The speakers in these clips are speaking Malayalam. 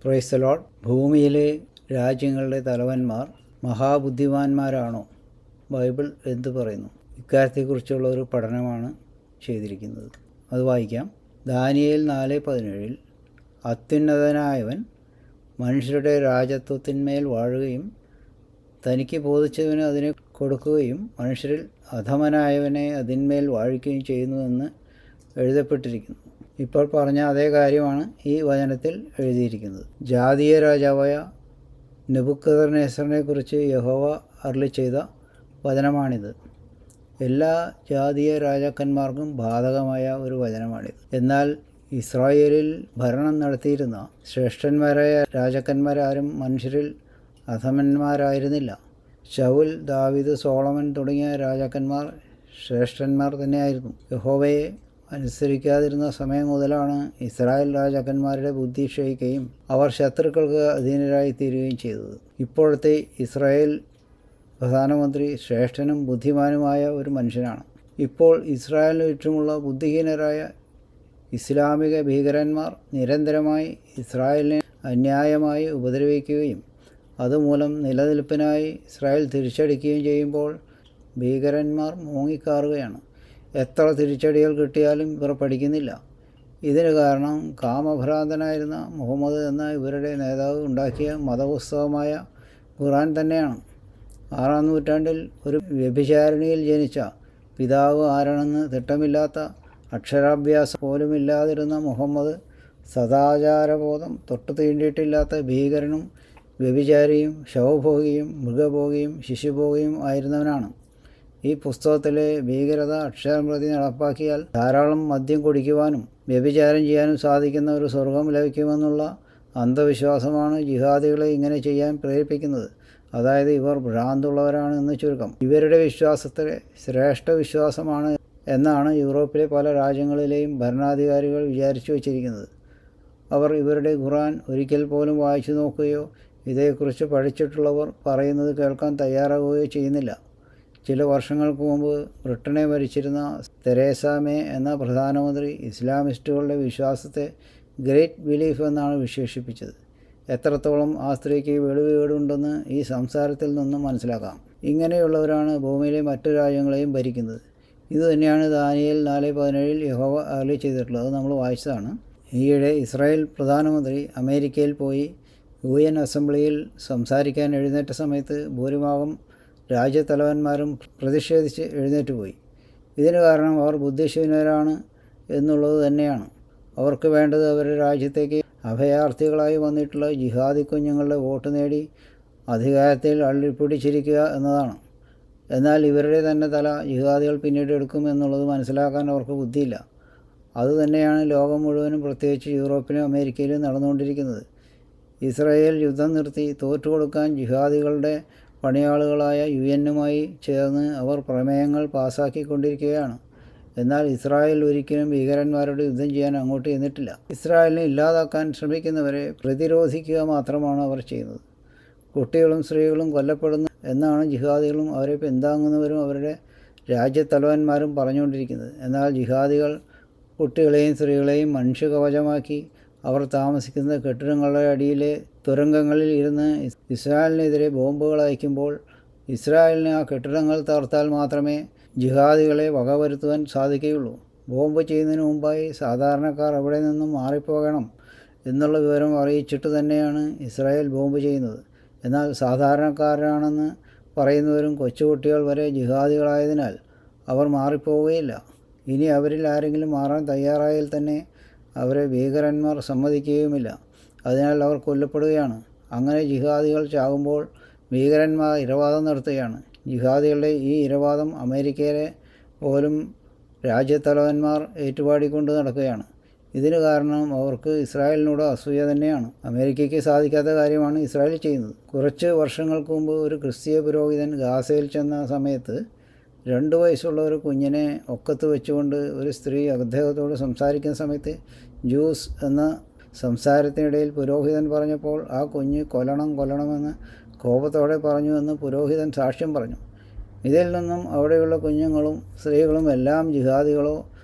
Praise the Lord. ഭൂമിയിലെ രാജ്യങ്ങളുടെ തലവന്മാർ മഹാബുദ്ധിമാന്മാരാണോ? ബൈബിൾ എന്തു പറയുന്നു? ഇക്കാര്യത്തെക്കുറിച്ചുള്ള ഒരു പഠനമാണ് ചെയ്തിരിക്കുന്നത്. അത് വായിക്കാം. ദാനിയേൽ 4:17 അത്യുന്നതനായവൻ മനുഷ്യരുടെ രാജത്വത്തിന്മേൽ വാഴുകയും തനിക്ക് ബോധിച്ചവന് അതിനെ കൊടുക്കുകയും മനുഷ്യരിൽ അധമനായവനെ അതിന്മേൽ വാഴിക്കുകയും ചെയ്യുന്നുവെന്ന് എഴുതപ്പെട്ടിരിക്കുന്നു. ഇപ്പോൾ പറഞ്ഞ അതേ കാര്യമാണ് ഈ വചനത്തിൽ എഴുതിയിരിക്കുന്നത്. ജാതീയ രാജാവായ നെബൂഖദ്നേസറിനെ കുറിച്ച് യഹോവ അരുളി ചെയ്ത വചനമാണിത്. എല്ലാ ജാതീയ രാജാക്കന്മാർക്കും ബാധകമായ ഒരു വചനമാണിത്. എന്നാൽ ഇസ്രായേലിൽ ഭരണം നടത്തിയിരുന്ന ശ്രേഷ്ഠന്മാരായ രാജാക്കന്മാരാരും മനുഷ്യരിൽ അധമന്മാരായിരുന്നില്ല. ശൗൽ, ദാവീദ്, സോളമൻ തുടങ്ങിയ രാജാക്കന്മാർ ശ്രേഷ്ഠന്മാർ തന്നെയായിരുന്നു. യഹോവയെ അനുസരിക്കാതിരുന്ന സമയം മുതലാണ് ഇസ്രായേൽ രാജാക്കന്മാരുടെ ബുദ്ധി ക്ഷയിക്കുകയും അവർ ശത്രുക്കൾക്ക് അധീനരായി തീരുകയും ചെയ്തത്. ഇപ്പോഴത്തെ ഇസ്രായേൽ പ്രധാനമന്ത്രി ശ്രേഷ്ഠനും ബുദ്ധിമാനുമായ ഒരു മനുഷ്യനാണ്. ഇപ്പോൾ ഇസ്രായേലിന് ചുറ്റുമുള്ള ബുദ്ധിഹീനരായ ഇസ്ലാമിക ഭീകരന്മാർ നിരന്തരമായി ഇസ്രായേലിനെ അന്യായമായി ഉപദ്രവിക്കുകയും അതുമൂലം നിലനിൽപ്പിനായി ഇസ്രായേൽ തിരിച്ചടിക്കുകയും ചെയ്യുമ്പോൾ ഭീകരന്മാർ മൂങ്ങിക്കാറുകയാണ്. എത്ര തിരിച്ചടികൾ കിട്ടിയാലും ഇവർ പഠിക്കുന്നില്ല. ഇതിന് കാരണം കാമഭ്രാന്തനായിരുന്ന മുഹമ്മദ് എന്ന ഇവരുടെ നേതാവ് ഉണ്ടാക്കിയ മതപുസ്തകമായ ഖുർആൻ തന്നെയാണ്. 6-ാം നൂറ്റാണ്ടിൽ ഒരു വ്യഭിചാരിണിയിൽ ജനിച്ച പിതാവ് ആരാണെന്ന് തിട്ടമില്ലാത്ത അക്ഷരാഭ്യാസം പോലുമില്ലാതിരുന്ന മുഹമ്മദ് സദാചാരബോധം തൊട്ടു തീണ്ടിയിട്ടില്ലാത്ത ഭീകരനും വ്യഭിചാരിയും ശവഭോഗിയും മൃഗഭോഗിയും ശിശുഭോഗിയും ആയിരുന്നവനാണ്. ഈ പുസ്തകത്തിലെ ഭീകരത അക്ഷരം പ്രതി നടപ്പാക്കിയാൽ ധാരാളം മദ്യം കുടിക്കുവാനും വ്യഭിചാരം ചെയ്യാനും സാധിക്കുന്ന ഒരു സ്വർഗം ലഭിക്കുമെന്നുള്ള അന്ധവിശ്വാസമാണ് ജിഹാദികളെ ഇങ്ങനെ ചെയ്യാൻ പ്രേരിപ്പിക്കുന്നത്. അതായത് ഇവർ ഭ്രാന്തുള്ളവരാണ് എന്ന് ചുരുക്കം. ഇവരുടെ വിശ്വാസത്തെ ശ്രേഷ്ഠ വിശ്വാസമാണ് എന്നാണ് യൂറോപ്പിലെ പല രാജ്യങ്ങളിലെയും ഭരണാധികാരികൾ വിചാരിച്ചു വച്ചിരിക്കുന്നത്. അവർ ഇവരുടെ ഖുർആൻ ഒരിക്കൽ പോലും വായിച്ചു നോക്കുകയോ ഇതേക്കുറിച്ച് പഠിച്ചിട്ടുള്ളവർ പറയുന്നത് കേൾക്കാൻ തയ്യാറാവുകയോ ചെയ്യുന്നില്ല. ചില വർഷങ്ങൾക്ക് മുമ്പ് ബ്രിട്ടനെ ഭരിച്ചിരുന്ന തെരേസ മേ എന്ന പ്രധാനമന്ത്രി ഇസ്ലാമിസ്റ്റുകളുടെ വിശ്വാസത്തെ ഗ്രേറ്റ് ബിലീഫ് എന്നാണ് വിശേഷിപ്പിച്ചത്. എത്രത്തോളം ആ സ്ത്രീക്ക് വെളിവുകേടുണ്ടെന്ന് ഈ സംസാരത്തിൽ നിന്നും മനസ്സിലാക്കാം. ഇങ്ങനെയുള്ളവരാണ് ഭൂമിയിലെ മറ്റു രാജ്യങ്ങളെയും ഭരിക്കുന്നത്. ഇതുതന്നെയാണ് ദാനിയേൽ 4:17 യഹോവ അരുളി ചെയ്തിട്ടുള്ളത്. അത് നമ്മൾ വായിച്ചതാണ്. ഈയിടെ ഇസ്രായേൽ പ്രധാനമന്ത്രി അമേരിക്കയിൽ പോയി UN അസംബ്ലിയിൽ സംസാരിക്കാൻ എഴുന്നേറ്റ സമയത്ത് ഭൂരിഭാഗം രാജ്യത്തലവന്മാരും പ്രതിഷേധിച്ച് എഴുന്നേറ്റ് പോയി. ഇതിന് കാരണം അവർ ബുദ്ധിശൂന്യരാണ് എന്നുള്ളത് തന്നെയാണ്. അവർക്ക് വേണ്ടത് അവരുടെ രാജ്യത്തേക്ക് അഭയാർത്ഥികളായി വന്നിട്ടുള്ള ജിഹാദി കുഞ്ഞുങ്ങളുടെ വോട്ട് നേടി അധികാരത്തിൽ അള്ളിപ്പിടിച്ചിരിക്കുക എന്നതാണ്. എന്നാൽ ഇവരുടെ തന്നെ തല ജിഹാദികൾ പിന്നീട് എടുക്കും എന്നുള്ളത് മനസ്സിലാക്കാൻ അവർക്ക് ബുദ്ധിയില്ല. അതുതന്നെയാണ് ലോകം മുഴുവനും, പ്രത്യേകിച്ച് യൂറോപ്പിലും അമേരിക്കയിലും നടന്നുകൊണ്ടിരിക്കുന്നത്. ഇസ്രായേൽ യുദ്ധം നിർത്തി തോറ്റുകൊടുക്കാൻ ജിഹാദികളുടെ പണിയാളുകളായ UN-മായി ചേർന്ന് അവർ പ്രമേയങ്ങൾ പാസാക്കിക്കൊണ്ടിരിക്കുകയാണ്. എന്നാൽ ഇസ്രായേൽ ഒരിക്കലും ഭീകരന്മാരോട് യുദ്ധം ചെയ്യാൻ അങ്ങോട്ട് ചെന്നിട്ടില്ല. ഇസ്രായേലിനെ ഇല്ലാതാക്കാൻ ശ്രമിക്കുന്നവരെ പ്രതിരോധിക്കുക മാത്രമാണ് അവർ ചെയ്യുന്നത്. കുട്ടികളും സ്ത്രീകളും കൊല്ലപ്പെടുന്നു എന്നാണ് ജിഹാദികളും അവരെ പിന്താങ്ങുന്നവരും അവരുടെ രാജ്യത്തലവന്മാരും പറഞ്ഞുകൊണ്ടിരിക്കുന്നത്. എന്നാൽ ജിഹാദികൾ കുട്ടികളെയും സ്ത്രീകളെയും മനുഷ്യകവചമാക്കി അവർ താമസിക്കുന്ന കെട്ടിടങ്ങളുടെ അടിയിലെ തുരങ്കങ്ങളിൽ ഇരുന്ന് ഇസ്രായേലിനെതിരെ ബോംബുകൾ അയക്കുമ്പോൾ ഇസ്രായേലിന് ആ കെട്ടിടങ്ങൾ തകർത്താൽ മാത്രമേ ജിഹാദികളെ വകവരുത്തുവാൻ സാധിക്കുകയുള്ളൂ. ബോംബ് ചെയ്യുന്നതിന് മുമ്പായി സാധാരണക്കാർ അവിടെ നിന്നും മാറിപ്പോകണം എന്നുള്ള വിവരം അറിയിച്ചിട്ട് തന്നെയാണ് ഇസ്രായേൽ ബോംബ് ചെയ്യുന്നത്. എന്നാൽ സാധാരണക്കാരാണെന്ന് പറയുന്നവരും കൊച്ചുകുട്ടികൾ വരെ ജിഹാദികളായതിനാൽ അവർ മാറിപ്പോവുകയില്ല. ഇനി അവരിൽ ആരെങ്കിലും മാറാൻ തയ്യാറായാൽ തന്നെ അവരെ ഭീകരന്മാർ സമ്മതിക്കുകയുമില്ല. അതിനാൽ അവർ കൊല്ലപ്പെടുകയാണ്. അങ്ങനെ ജിഹാദികൾ ചാകുമ്പോൾ ഭീകരന്മാർ ഇരവാദം നടത്തുകയാണ്. ജിഹാദികളുടെ ഈ ഇരവാദം അമേരിക്കയിലെ പോലും രാജ്യത്തലവന്മാർ ഏറ്റുപാടിക്കൊണ്ട് നടക്കുകയാണ്. ഇതിന് കാരണം അവർക്ക് ഇസ്രായേലിനോട് അസൂയ തന്നെയാണ്. അമേരിക്കയ്ക്ക് സാധിക്കാത്ത കാര്യമാണ് ഇസ്രായേൽ ചെയ്യുന്നത്. കുറച്ച് വർഷങ്ങൾക്ക് മുമ്പ് ഒരു ക്രിസ്തീയ പുരോഹിതൻ ഗാസയിൽ ചെന്ന സമയത്ത് 2 വയസ്സുള്ള ഒരു കുഞ്ഞിനെ ഒക്കത്ത് വെച്ചുകൊണ്ട് ഒരു സ്ത്രീ അദ്ദേഹത്തോട് സംസാരിക്കുന്ന സമയത്ത് ജ്യൂസ് എന്ന സംസാരത്തിനിടയിൽ പുരോഹിതൻ പറഞ്ഞപ്പോൾ ആ കുഞ്ഞ് കൊല്ലണമെന്ന് കോപത്തോടെ പറഞ്ഞു എന്ന് പുരോഹിതൻ സാക്ഷ്യം പറഞ്ഞു. ഇതിൽ നിന്നും അവിടെയുള്ള കുഞ്ഞുങ്ങളും സ്ത്രീകളും എല്ലാം ജിഹാദികളോ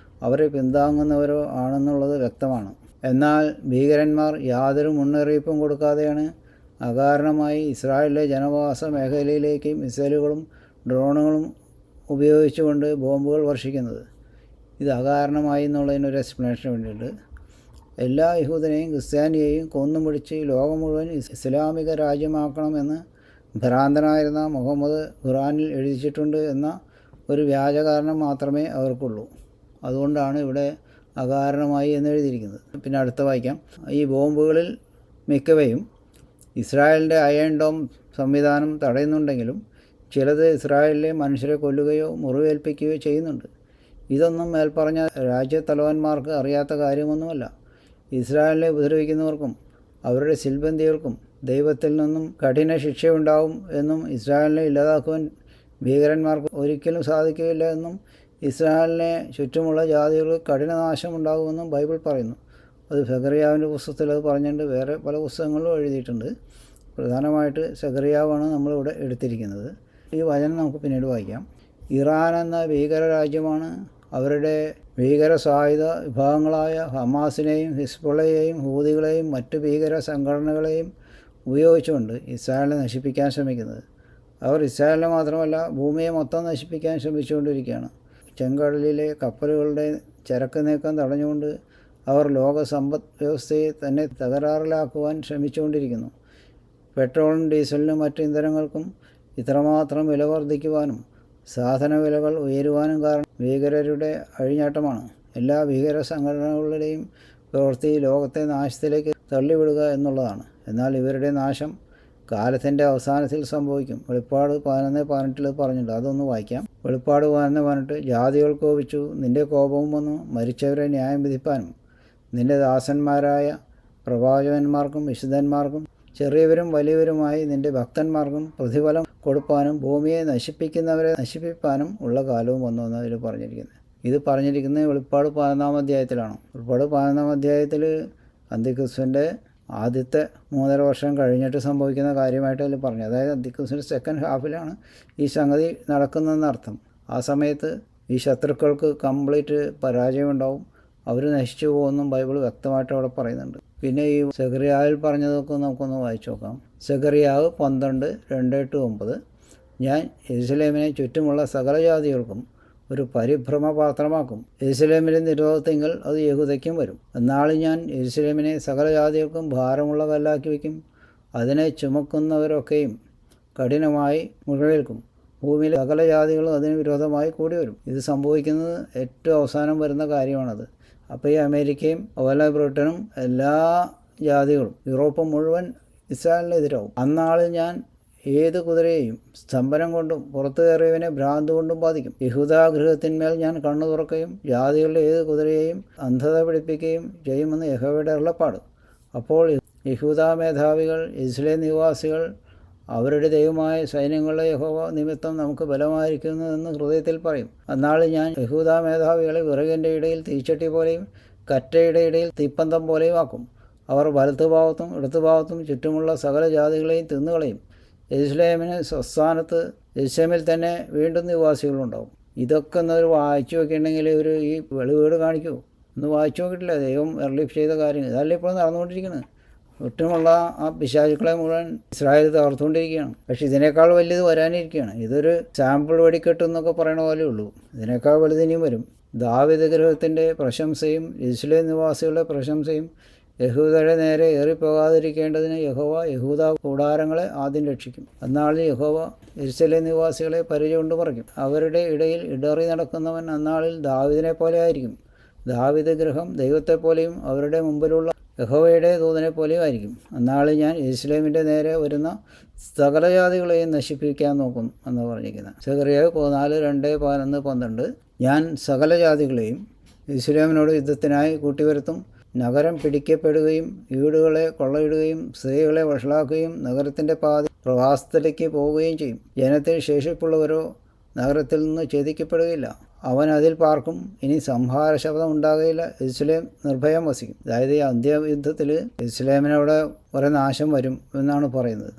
അവരെ പിന്താങ്ങുന്നവരോ ആണെന്നുള്ളത് വ്യക്തമാണ്. എന്നാൽ ഭീകരന്മാർ യാതൊരു മുന്നറിയിപ്പും കൊടുക്കാതെയാണ് അകാരണമായി ഇസ്രായേലിലെ ജനവാസ മേഖലയിലേക്ക് മിസൈലുകളും ഡ്രോണുകളും ഉപയോഗിച്ചുകൊണ്ട് ബോംബുകൾ വർഷിക്കുന്നത്. ഇത് അകാരണമായി എന്നുള്ളതിനൊരു എക്സ്പ്ലനേഷന് വേണ്ടിയിട്ട് എല്ലാ യഹൂദനെയും ക്രിസ്ത്യാനിയെയും കൊന്നുമുടിച്ച് ലോകം മുഴുവൻ ഇസ്ലാമിക രാജ്യമാക്കണമെന്ന് ഭ്രാന്തനായിരുന്ന മുഹമ്മദ് ഖുറാനിൽ എഴുതിച്ചിട്ടുണ്ട് എന്ന ഒരു വ്യാജകാരണം മാത്രമേ അവർക്കുള്ളൂ. അതുകൊണ്ടാണ് ഇവിടെ അകാരണമായി എന്ന് എഴുതിയിരിക്കുന്നത്. പിന്നെ അടുത്ത വായിക്കാം. ഈ ബോംബുകളിൽ മിക്കവയും ഇസ്രായേലിൻ്റെ അയൺ ഡോം സംവിധാനം തടയുന്നുണ്ടെങ്കിലും ചിലത് ഇസ്രായേലിലെ മനുഷ്യരെ കൊല്ലുകയോ മുറിവേൽപ്പിക്കുകയോ ചെയ്യുന്നുണ്ട്. ഇതൊന്നും മേൽപ്പറഞ്ഞ രാജ്യത്തലവന്മാർക്ക് അറിയാത്ത കാര്യമൊന്നുമല്ല. ഇസ്രായേലിനെ ഉപദ്രവിക്കുന്നവർക്കും അവരുടെ സിൽബന്ധികൾക്കും ദൈവത്തിൽ നിന്നും കഠിന ശിക്ഷയുണ്ടാവും എന്നും ഇസ്രായേലിനെ ഇല്ലാതാക്കുവാൻ ഭീകരന്മാർക്ക് ഒരിക്കലും സാധിക്കുകയില്ല എന്നും ഇസ്രായേലിനെ ചുറ്റുമുള്ള ജാതികൾക്ക് കഠിനനാശം ഉണ്ടാകുമെന്നും ബൈബിൾ പറയുന്നു. അത് സെഖറിയാവിൻ്റെ പുസ്തകത്തിൽ അത് പറഞ്ഞിട്ടുണ്ട്. വേറെ പല പുസ്തകങ്ങളിലും എഴുതിയിട്ടുണ്ട്. പ്രധാനമായിട്ട് സെഖറിയാവാണ് നമ്മളിവിടെ എടുത്തിരിക്കുന്നത്. ഈ വചനം നമുക്ക് പിന്നീട് വായിക്കാം. ഇറാൻ എന്ന ഭീകര രാജ്യമാണ് അവരുടെ ഭീകര സായുധ വിഭാഗങ്ങളായ ഹമാസിനെയും ഹിസ്ബുള്ളയെയും ഹൂതികളെയും മറ്റ് ഭീകര സംഘടനകളെയും ഉപയോഗിച്ചുകൊണ്ട് ഇസ്രായേലിനെ നശിപ്പിക്കാൻ ശ്രമിക്കുന്നത്. അവർ ഇസ്രായേലിനെ മാത്രമല്ല ഭൂമിയെ മൊത്തം നശിപ്പിക്കാൻ ശ്രമിച്ചുകൊണ്ടിരിക്കുകയാണ്. ചെങ്കടലിലെ കപ്പലുകളുടെ ചരക്ക് നീക്കം തടഞ്ഞുകൊണ്ട് അവർ ലോക സമ്പദ് വ്യവസ്ഥയെ തന്നെ തകരാറിലാക്കുവാൻ ശ്രമിച്ചുകൊണ്ടിരിക്കുന്നു. പെട്രോളിനും ഡീസലിനും മറ്റ് ഇന്ധനങ്ങൾക്കും ഇത്രമാത്രം വില വർദ്ധിക്കുവാനും സാധന വിലകൾ ഉയരുവാനും കാരണം ഭീകരരുടെ അഴിഞ്ഞാട്ടമാണ്. എല്ലാ ഭീകര സംഘടനകളുടെയും പ്രവൃത്തി ലോകത്തെ നാശത്തിലേക്ക് തള്ളിവിടുക എന്നുള്ളതാണ്. എന്നാൽ ഇവരുടെ നാശം കാലത്തിൻ്റെ അവസാനത്തിൽ സംഭവിക്കും. വെളിപ്പാട് 11:18 പറഞ്ഞിട്ടുണ്ട്. അതൊന്ന് വായിക്കാം. വെളിപ്പാട് 11:18 ജാതികൾ കോപിച്ചു, നിന്റെ കോപവും വന്നു മരിച്ചവരെ ന്യായം വിധിപ്പാനും നിന്റെ ദാസന്മാരായ പ്രവാചകന്മാർക്കും വിശുദ്ധന്മാർക്കും ചെറിയവരും വലിയവരുമായി നിന്റെ ഭക്തന്മാർക്കും പ്രതിഫലം കൊടുപ്പാനും ഭൂമിയെ നശിപ്പിക്കുന്നവരെ നശിപ്പിപ്പാനും ഉള്ള കാലവും വന്നു എന്ന് അതിൽ പറഞ്ഞിരിക്കുന്നത്. ഇത് പറഞ്ഞിരിക്കുന്നത് വെളിപ്പാട് 11-ാം അധ്യായത്തിലാണ്. വെളിപ്പാട് 11-ാം അധ്യായത്തിൽ അന്തിക്രിസ്തുവിൻ്റെ ആദ്യത്തെ 3.5 വർഷം കഴിഞ്ഞിട്ട് സംഭവിക്കുന്ന കാര്യമായിട്ട് അതിൽ പറഞ്ഞു. അതായത് അന്തിക്രിസ്തുവിൻ്റെ സെക്കൻഡ് ഹാഫിലാണ് ഈ സംഗതി നടക്കുന്നതെന്നർത്ഥം. ആ സമയത്ത് ഈ ശത്രുക്കൾക്ക് കംപ്ലീറ്റ് പരാജയമുണ്ടാവും, അവർ നശിച്ചു പോകുമെന്നും ബൈബിൾ വ്യക്തമായിട്ട് അവിടെ പറയുന്നുണ്ട്. പിന്നെ ഈ സെഖറിയാവിൽ പറഞ്ഞതൊക്കെ നമുക്കൊന്ന് വായിച്ചു നോക്കാം. സെഖറിയാവ് 12:2-9 ഞാൻ യെരുശലേമിനെ ചുറ്റുമുള്ള സകല ജാതികൾക്കും ഒരു പരിഭ്രമപാത്രമാക്കും. യെരുശലേമിലെ നിരോധത്തിങ്കൽ അത് യഹൂദയ്ക്കും വരും. എന്നാളിൽ ഞാൻ യെരുശലേമിനെ സകല ജാതികൾക്കും ഭാരമുള്ള കല്ലാക്കി വയ്ക്കും. അതിനെ ചുമക്കുന്നവരൊക്കെയും കഠിനമായി മുറിവേൽക്കും. ഭൂമിയിലെ സകല ജാതികളും അതിന് വിരോധമായി കൂടി വരും. ഇത് സംഭവിക്കുന്നത് ഏറ്റവും അവസാനം വരുന്ന കാര്യമാണത്. അപ്പോൾ ഈ അമേരിക്കയും അതുപോലെ ബ്രിട്ടനും എല്ലാ ജാതികളും യൂറോപ്പ് മുഴുവൻ ഇസ്രായേലിനെതിരാവും. അന്നാളിൽ ഞാൻ ഏത് കുതിരയെയും സ്തംഭനം കൊണ്ടും പുറത്തു കയറിയവനെ ഭ്രാന്ത് കൊണ്ടും ബാധിക്കും. യഹൂദാഗൃഹത്തിന്മേൽ ഞാൻ കണ്ണു തുറക്കുകയും ജാതികളുടെ ഏത് കുതിരയെയും അന്ധത പിടിപ്പിക്കുകയും ചെയ്യുമെന്ന് യഹോവയുടെ അരുളപ്പാട്. അപ്പോൾ യഹൂദാ മേധാവികൾ യെരുശലേം നിവാസികൾ അവരുടെ ദൈവമായ സൈന്യങ്ങളുടെ യഹോവ നിമിത്തം നമുക്ക് ബലമായിരിക്കുന്നതെന്ന് ഹൃദയത്തിൽ പറയും. അന്നാളിൽ ഞാൻ യഹൂദാ മേധാവികളെ വിറകിൻ്റെ ഇടയിൽ തീച്ചട്ടി പോലെയും കറ്റയുടെ ഇടയിൽ തീപ്പന്തം പോലെയും ആക്കും. അവർ വലത്തുഭാഗത്തും ഇടത്തുഭാഗത്തും ചുറ്റുമുള്ള സകല ജാതികളെയും തിന്നുകളയും. യെരുശലേമിന് സ്വസ്ഥാനത്ത് യെരുശലേമിൽ തന്നെ വീണ്ടും നിവാസികളുണ്ടാവും. ഇതൊക്കെ എന്നൊരു വായിച്ചു നോക്കിയിട്ടുണ്ടെങ്കിൽ ഈ വെളിവീട് കാണിക്കൂ. ഒന്ന് വായിച്ചു നോക്കിയിട്ടില്ല. ദൈവം എർലിഫ് ചെയ്ത കാര്യങ്ങൾ ഇതല്ലേ ഇപ്പോൾ നടന്നുകൊണ്ടിരിക്കുന്നത്. ചുറ്റുമുള്ള ആ പിശാചുക്കളെ മുഴുവൻ ഇസ്രായേൽ തകർത്തുകൊണ്ടിരിക്കുകയാണ്. പക്ഷേ ഇതിനേക്കാൾ വലിയത് വരാനിരിക്കുകയാണ്. ഇതൊരു സാമ്പിൾ വെടിക്കെട്ട് എന്നൊക്കെ പറയണ പോലെ ഉള്ളൂ. ഇതിനേക്കാൾ വലുതിനിയും വരും. ദാവീദ് ഗൃഹത്തിൻ്റെ പ്രശംസയും യെരുശലേം നിവാസികളുടെ പ്രശംസയും യഹൂദയുടെ നേരെ ഏറിപ്പോകാതിരിക്കേണ്ടതിന് യഹോവ യഹൂദ കൂടാരങ്ങളെ ആദ്യം രക്ഷിക്കും. അന്നാളിൽ യഹോവ യെരുശലേം നിവാസികളെ പരിചകൊണ്ട് പറിക്കും. അവരുടെ ഇടയിൽ ഇടറി നടക്കുന്നവൻ അന്നാളിൽ ദാവീദിനെ പോലെ ആയിരിക്കും. ദാവീദ് ഗൃഹം ദൈവത്തെപ്പോലെയും അവരുടെ മുമ്പിലുള്ള യഹോവയുടെ ദൂതനെ പോലെയും ആയിരിക്കും. അന്നാളിൽ ഞാൻ യെരുശലേമിൻ്റെ നേരെ വരുന്ന സകല ജാതികളെയും നശിപ്പിക്കാൻ നോക്കും എന്ന് പറഞ്ഞിരിക്കുന്നത്. സെഖറിയാവ് 14:2-11 ഞാൻ സകല ജാതികളെയും യെരുശലേമിനോട് യുദ്ധത്തിനായി കൂട്ടിവരുത്തും. നഗരം പിടിക്കപ്പെടുകയും വീടുകളെ കൊള്ളയിടുകയും സ്ത്രീകളെ വഷളാക്കുകയും നഗരത്തിൻ്റെ പാതി പ്രവാസത്തിലേക്ക് പോവുകയും ചെയ്യും. ജനത്തിൽ ശേഷിപ്പുള്ളവരോ നഗരത്തിൽ നിന്ന് ഛേദിക്കപ്പെടുകയില്ല. അവൻ അതിൽ പാർക്കും. ഇനി സംഹാര ശബ്ദം ഉണ്ടാകുകയില്ല. യെരുശലേം നിർഭയം വസിക്കും. അതായത് ഈ അന്ത്യയുദ്ധത്തിൽ യെരുശലേമിനവിടെ കുറേ നാശം വരും എന്നാണ് പറയുന്നത്.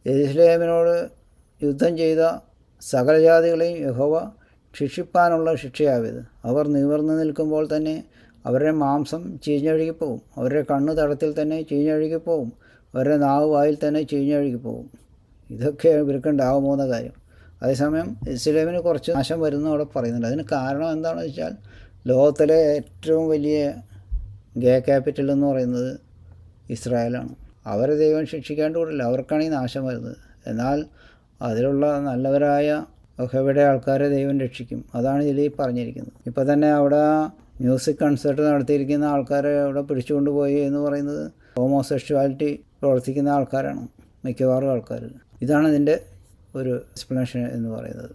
യെരുശലേമിനോട് യുദ്ധം ചെയ്ത സകല ജാതികളെയും യഹോവ ശിക്ഷിപ്പാനുള്ള ശിക്ഷയാവിത്. അവർ നിവർന്നു നിൽക്കുമ്പോൾ തന്നെ അവരുടെ മാംസം ചീഞ്ഞഴുകിപ്പോവും, അവരുടെ കണ്ണ് തടത്തിൽ തന്നെ ചീഞ്ഞഴുകിപ്പോവും, അവരുടെ നാവ് വായിൽ തന്നെ ചീഞ്ഞഴുകിപ്പോവും. ഇതൊക്കെ ഇവർക്കുണ്ടാകാൻ പോകുന്ന കാര്യം. അതേസമയം ഇസ്ലാമിന് കുറച്ച് നാശം വരുന്നു അവിടെ പറയുന്നുണ്ട്. അതിന് കാരണം എന്താണെന്ന് വെച്ചാൽ ലോകത്തിലെ ഏറ്റവും വലിയ ഗേ ക്യാപിറ്റൽ എന്ന് പറയുന്നത് ഇസ്രായേലാണ്. അവരെ ദൈവം ശിക്ഷിക്കാണ്ട് അവർക്കാണ് ഈ നാശം വരുന്നത്. എന്നാൽ അതിലുള്ള നല്ലവരായ യഹോവയുടെ ആൾക്കാരെ ദൈവം രക്ഷിക്കും. അതാണ് ഇതിൽ പറഞ്ഞിരിക്കുന്നത്. ഇപ്പോൾ തന്നെ അവിടെ മ്യൂസിക് കൺസേർട്ട് നടത്തിയിരിക്കുന്ന ആൾക്കാരെ അവിടെ പിടിച്ചുകൊണ്ടുപോയി എന്ന് പറയുന്നത് ഹോമോസെക്ഷുവാലിറ്റി പ്രവർത്തിക്കുന്ന ആൾക്കാരാണ് മിക്കവാറും ആൾക്കാർ. ഇതാണ് ഇതിൻ്റെ ഒരു എക്സ്പ്ലനേഷൻ എന്ന് പറയുന്നത്.